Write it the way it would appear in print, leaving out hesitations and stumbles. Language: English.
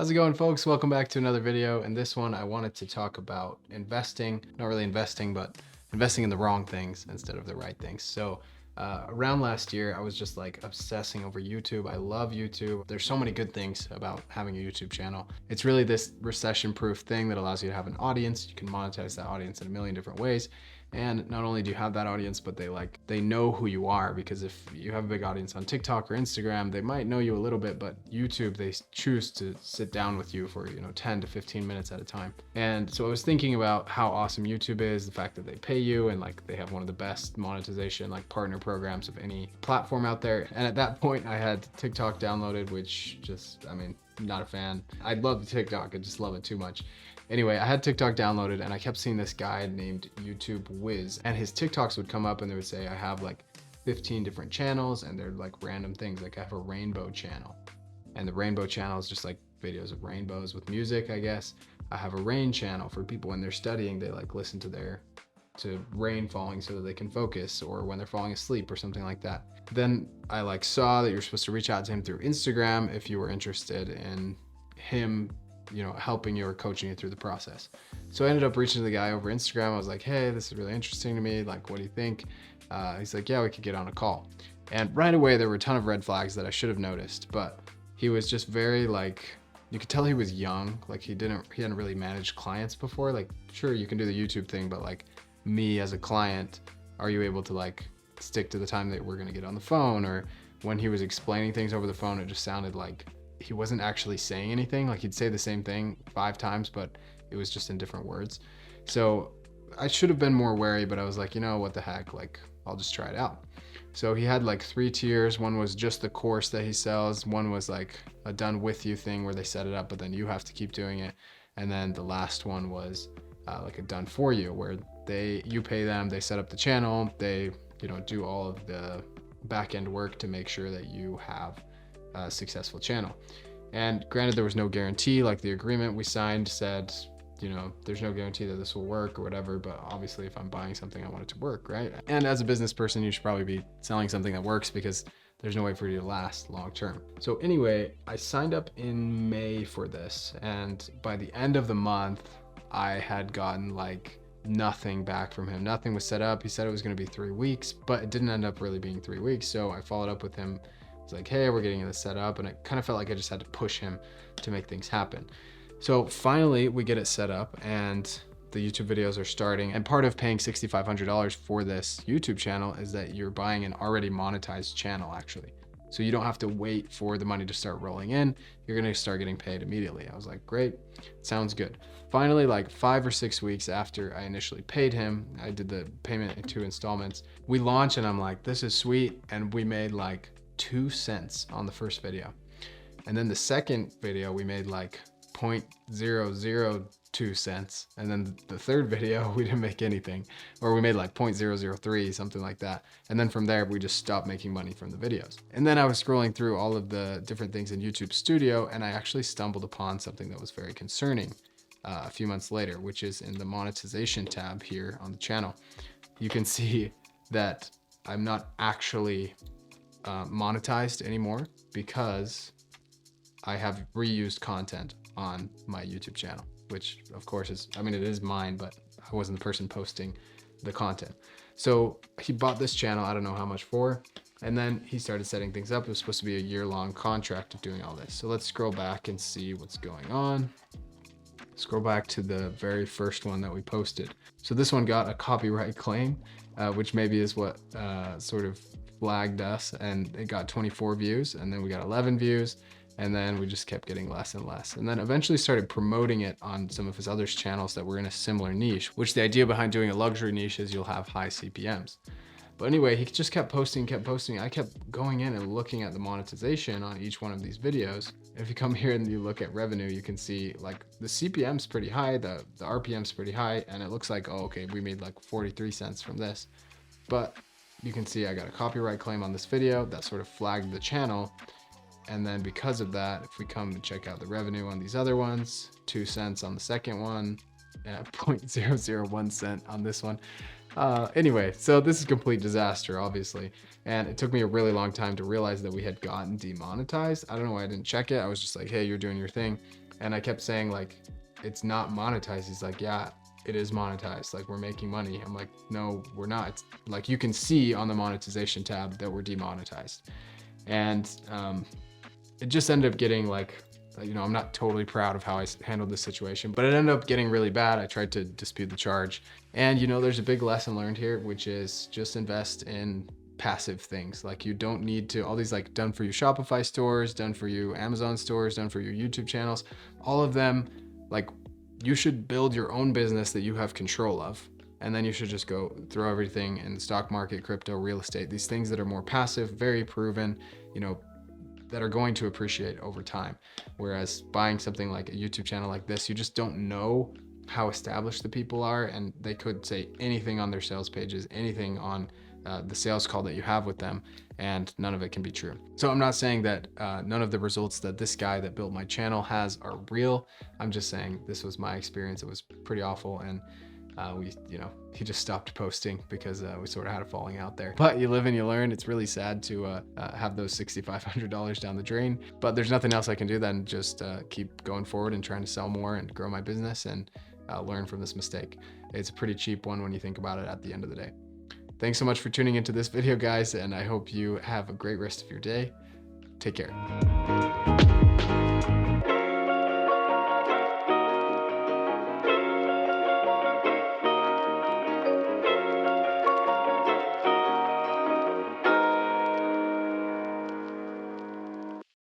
How's it going, folks? Welcome back to another video. In this one, I wanted to talk about investing, not really investing, but investing in the wrong things instead of the right things. So around last year, I was just like obsessing over YouTube. I love YouTube. There's so many good things about having a YouTube channel. It's really this recession-proof thing that allows you to have an audience. You can monetize that audience in a million different ways. And not only do you have that audience, but they know who you are, because if you have a big audience on TikTok or Instagram, they might know you a little bit, but YouTube, they choose to sit down with you for 10 to 15 minutes at a time. And so I was thinking about how awesome YouTube is, the fact that they pay you, and like they have one of the best monetization like partner programs of any platform out there. And at that point, I had TikTok downloaded, which just, not a fan. I love TikTok, I just love it too much. Anyway, I had TikTok downloaded and I kept seeing this guy named YouTube Wiz, and his TikToks would come up and they would say, I have like 15 different channels, and they're like random things. Like I have a rainbow channel, and the rainbow channel is just like videos of rainbows with music, I guess. I have a rain channel for people when they're studying, they like listen to rain falling so that they can focus, or when they're falling asleep or something like that. Then I like saw that you're supposed to reach out to him through Instagram if you were interested in him helping you or coaching you through the process. So I ended up reaching to the guy over Instagram. I was like, hey, this is really interesting to me. Like, what do you think? He's like, yeah, we could get on a call. And right away, there were a ton of red flags that I should have noticed, but he was just very like, you could tell he was young. Like he hadn't really managed clients before. Like, sure, you can do the YouTube thing, but like me as a client, are you able to like stick to the time that we're gonna get on the phone? Or when he was explaining things over the phone, it just sounded like he wasn't actually saying anything. Like he'd say the same thing 5 times, but it was just in different words. So I should have been more wary, but I was like, what the heck? Like, I'll just try it out. So he had like 3 tiers. One was just the course that he sells. One was like a done with you thing where they set it up, but then you have to keep doing it. And then the last one was like a done for you, where you pay them, they set up the channel, they do all of the back end work to make sure that you have a successful channel. And granted, there was no guarantee. Like the agreement we signed said, there's no guarantee that this will work or whatever, but obviously if I'm buying something, I want it to work, right? And as a business person, you should probably be selling something that works, because there's no way for you to last long term. So anyway, I signed up in May for this, and by the end of the month, I had gotten like nothing back from him. Nothing was set up. He said it was going to be 3 weeks, but it didn't end up really being 3 weeks. So I followed up with him. It's like, hey, we're getting this set up. And it kind of felt like I just had to push him to make things happen. So finally we get it set up and the YouTube videos are starting. And part of paying $6,500 for this YouTube channel is that you're buying an already monetized channel, actually. So you don't have to wait for the money to start rolling in. You're going to start getting paid immediately. I was like, great, sounds good. Finally, like 5 or 6 weeks after I initially paid him, I did the payment in 2 installments. We launched and I'm like, this is sweet. And we made like 2 cents on the first video. And then the second video, we made like 0.002 cents. And then the third video, we didn't make anything, or we made like 0.003, something like that. And then from there, we just stopped making money from the videos. And then I was scrolling through all of the different things in YouTube Studio, and I actually stumbled upon something that was very concerning a few months later, which is in the monetization tab here on the channel. You can see that I'm not actually monetized anymore, because I have reused content on my YouTube channel, which of course is, it is mine, but I wasn't the person posting the content. So he bought this channel, I don't know how much for, and then he started setting things up. It was supposed to be a year-long contract of doing all this. So let's scroll back and see what's going on. Scroll back to the very first one that we posted. So this one got a copyright claim, which maybe is what sort of flagged us, and it got 24 views, and then we got 11 views, and then we just kept getting less and less, and then eventually started promoting it on some of his other channels that were in a similar niche, which the idea behind doing a luxury niche is you'll have high CPMs. But anyway, he just kept posting. I kept going in and looking at the monetization on each one of these videos. If you come here and you look at revenue, you can see like the CPM's pretty high, the RPM's pretty high, and it looks like, oh, okay, we made like 43 cents from this. But you can see I got a copyright claim on this video that sort of flagged the channel. And then because of that, if we come and check out the revenue on these other ones, 2 cents on the second one, and 0.001 cent on this one. Anyway, so this is a complete disaster, obviously. And it took me a really long time to realize that we had gotten demonetized. I don't know why I didn't check it. I was just like, hey, you're doing your thing. And I kept saying like, it's not monetized. He's like, yeah, it is monetized. Like, we're making money. I'm like, no, we're not. It's like, you can see on the monetization tab that we're demonetized. And it just ended up getting like, you know, I'm not totally proud of how I handled this situation, but it ended up getting really bad. I tried to dispute the charge. And you know, there's a big lesson learned here, which is just invest in passive things. Like, you don't need to, all these like done for you Shopify stores, done for you Amazon stores, done for your YouTube channels, all of them, like, you should build your own business that you have control of. And then you should just go throw everything in the stock market, crypto, real estate, these things that are more passive, very proven, you know, that are going to appreciate over time. Whereas buying something like a YouTube channel like this, you just don't know how established the people are, and they could say anything on their sales pages, anything on the sales call that you have with them, and none of it can be true. So I'm not saying that none of the results that this guy that built my channel has are real. I'm just saying this was my experience. It was pretty awful, and he just stopped posting because we sort of had a falling out there. But you live and you learn. It's really sad to have those $6,500 down the drain, but there's nothing else I can do than just keep going forward and trying to sell more and grow my business and learn from this mistake. It's a pretty cheap one when you think about it at the end of the day. Thanks so much for tuning into this video, guys, and I hope you have a great rest of your day. Take care.